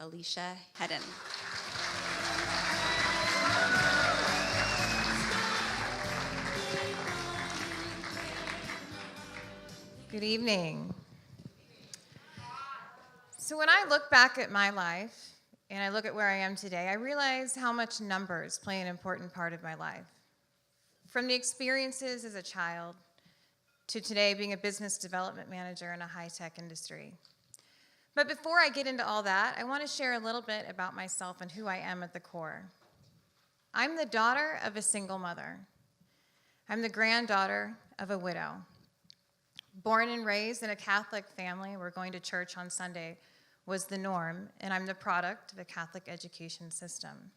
Alicia Heddon. Good evening. So when I look back at my life and I look at where I am today, I realize how much numbers play an important part of my life. From the experiences as a child to today being a business development manager in a high-tech industry. But before I get into all that, I want to share a little bit about myself and who I am at the core. I'm the daughter of a single mother. I'm the granddaughter of a widow. Born and raised in a Catholic family where going to church on Sunday was the norm, and I'm the product of a Catholic education system.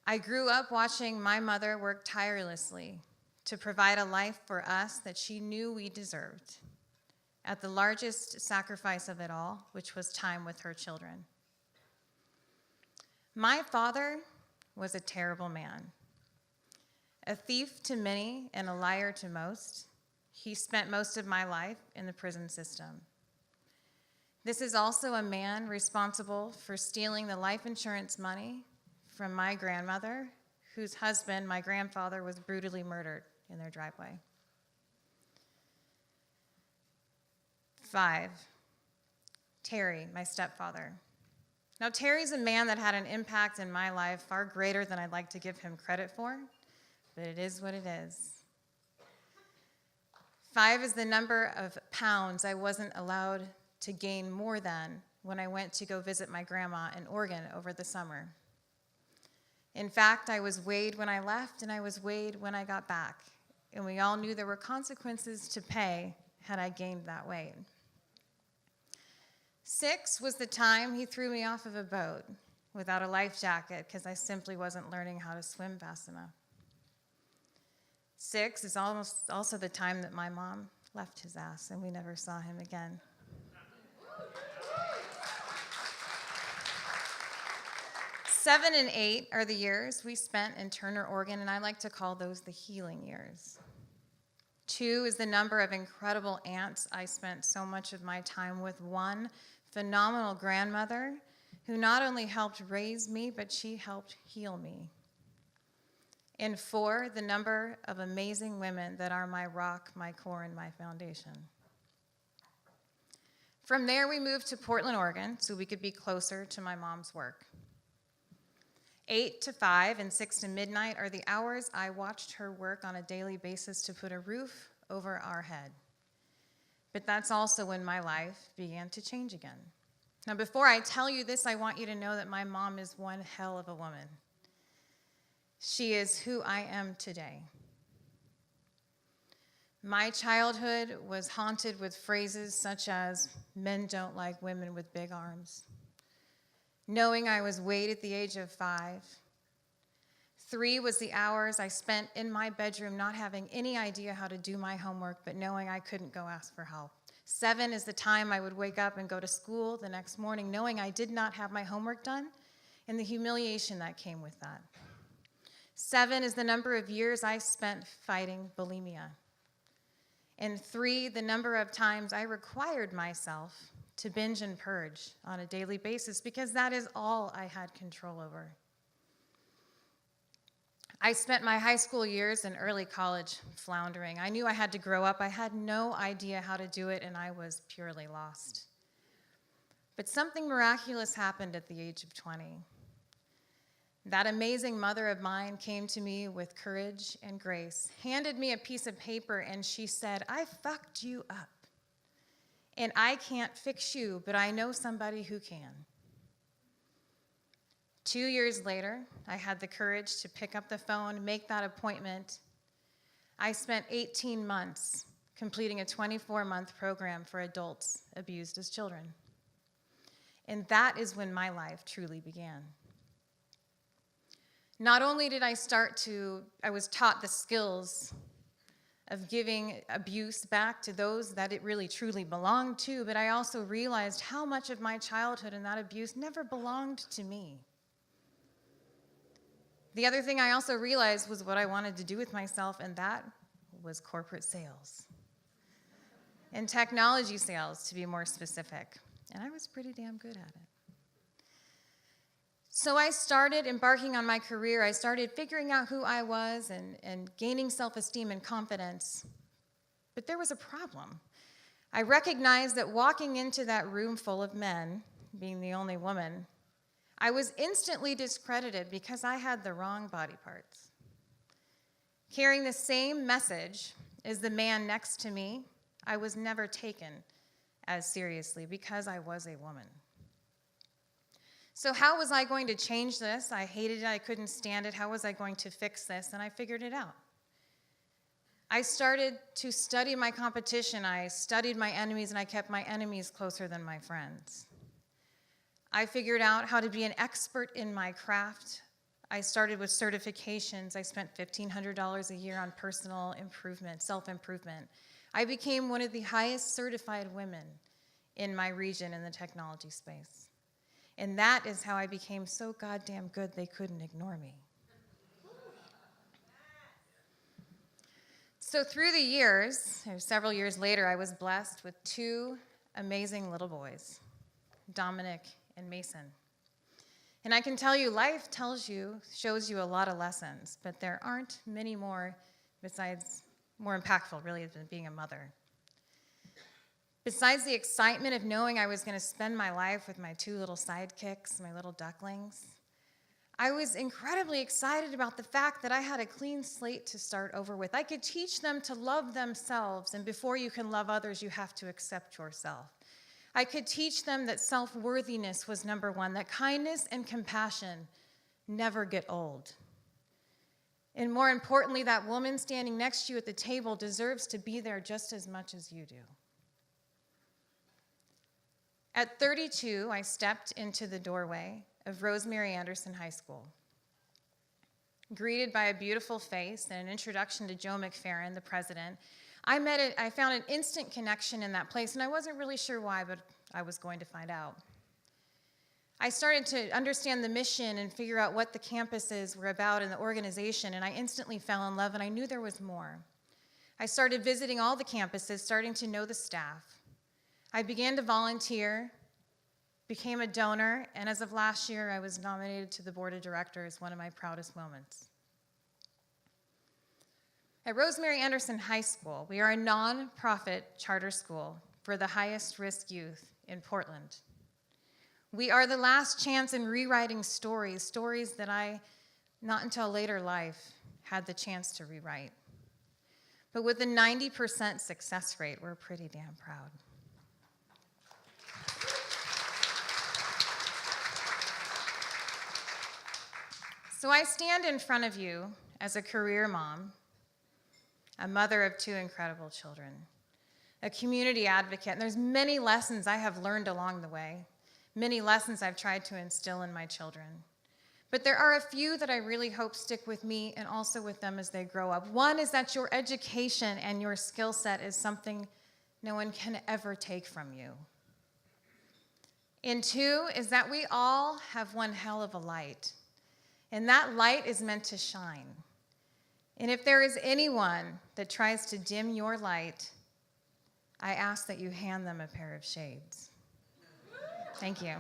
I grew up watching my mother work tirelessly to provide a life for us that she knew we deserved, at the largest sacrifice of it all, which was time with her children. My father was a terrible man, a thief to many and a liar to most. He spent most of my life in the prison system. This is also a man responsible for stealing the life insurance money from my grandmother, whose husband, my grandfather, was brutally murdered in their driveway. 5, Terry, my stepfather. Now, Terry's a man that had an impact in my life far greater than I'd like to give him credit for, but it is what it is. 5 is the number of pounds I wasn't allowed to gain more than when I went to go visit my grandma in Oregon over the summer. In fact, I was weighed when I left and I was weighed when I got back, and we all knew there were consequences to pay had I gained that weight. 6 was the time he threw me off of a boat without a life jacket because I simply wasn't learning how to swim fast enough. 6 is almost also the time that my mom left his ass and we never saw him again. 7 and 8 are the years we spent in Turner, Oregon, and I like to call those the healing years. 2 is the number of incredible aunts I spent so much of my time with. 1 phenomenal grandmother who not only helped raise me, but she helped heal me. And 4, the number of amazing women that are my rock, my core, and my foundation. From there, we moved to Portland, Oregon, so we could be closer to my mom's work. 8 to 5 and 6 to midnight are the hours I watched her work on a daily basis to put a roof over our head. But that's also when my life began to change again. Now, before I tell you this, I want you to know that my mom is one hell of a woman. She is who I am today. My childhood was haunted with phrases such as, men don't like women with big arms. Knowing I was weighed at the age of 5. 3 was the hours I spent in my bedroom not having any idea how to do my homework, but knowing I couldn't go ask for help. 7 is the time I would wake up and go to school the next morning knowing I did not have my homework done and the humiliation that came with that. 7 is the number of years I spent fighting bulimia. And 3, the number of times I required myself to binge and purge on a daily basis because that is all I had control over. I spent my high school years and early college floundering. I knew I had to grow up. I had no idea how to do it, and I was purely lost. But something miraculous happened at the age of 20. That amazing mother of mine came to me with courage and grace, handed me a piece of paper, and she said, I fucked you up. And I can't fix you, but I know somebody who can. 2 years later, I had the courage to pick up the phone, make that appointment. I spent 18 months completing a 24-month program for adults abused as children. And that is when my life truly began. Not only did I was taught the skills of giving abuse back to those that it really truly belonged to, but I also realized how much of my childhood and that abuse never belonged to me. The other thing I also realized was what I wanted to do with myself, and that was corporate sales. And technology sales, to be more specific. and I was pretty damn good at it. So I started embarking on my career. I started figuring out who I was and gaining self-esteem and confidence. But there was a problem. I recognized that walking into that room full of men, being the only woman, I was instantly discredited because I had the wrong body parts. Carrying the same message as the man next to me, I was never taken as seriously because I was a woman. So how was I going to change this? I hated it. I couldn't stand it. How was I going to fix this? And I figured it out. I started to study my competition. I studied my enemies, and I kept my enemies closer than my friends. I figured out how to be an expert in my craft. I started with certifications. I spent $1,500 a year on personal improvement, self-improvement. I became one of the highest certified women in my region in the technology space. And that is how I became so goddamn good they couldn't ignore me. So through the years, several years later, I was blessed with two amazing little boys, Dominic and Mason. And I can tell you, life shows you a lot of lessons, but there aren't many more more impactful, really, than being a mother. Besides the excitement of knowing I was going to spend my life with my two little sidekicks, my little ducklings, I was incredibly excited about the fact that I had a clean slate to start over with. I could teach them to love themselves, and before you can love others, you have to accept yourself. I could teach them that self-worthiness was number one, that kindness and compassion never get old. And more importantly, that woman standing next to you at the table deserves to be there just as much as you do. At 32, I stepped into the doorway of Rosemary Anderson High School. Greeted by a beautiful face and an introduction to Joe McFerrin, the president, I found an instant connection in that place, and I wasn't really sure why, but I was going to find out. I started to understand the mission and figure out what the campuses were about and the organization, and I instantly fell in love, and I knew there was more. I started visiting all the campuses, starting to know the staff. I began to volunteer, became a donor, and as of last year, I was nominated to the board of directors, one of my proudest moments. At Rosemary Anderson High School, we are a nonprofit charter school for the highest risk youth in Portland. We are the last chance in rewriting stories that I, not until later life, had the chance to rewrite. But with a 90% success rate, we're pretty damn proud. So I stand in front of you as a career mom, a mother of two incredible children, a community advocate, and there's many lessons I have learned along the way, many lessons I've tried to instill in my children. But there are a few that I really hope stick with me and also with them as they grow up. One is that your education and your skill set is something no one can ever take from you. And two is that we all have one hell of a light, and that light is meant to shine. And if there is anyone that tries to dim your light, I ask that you hand them a pair of shades. Thank you.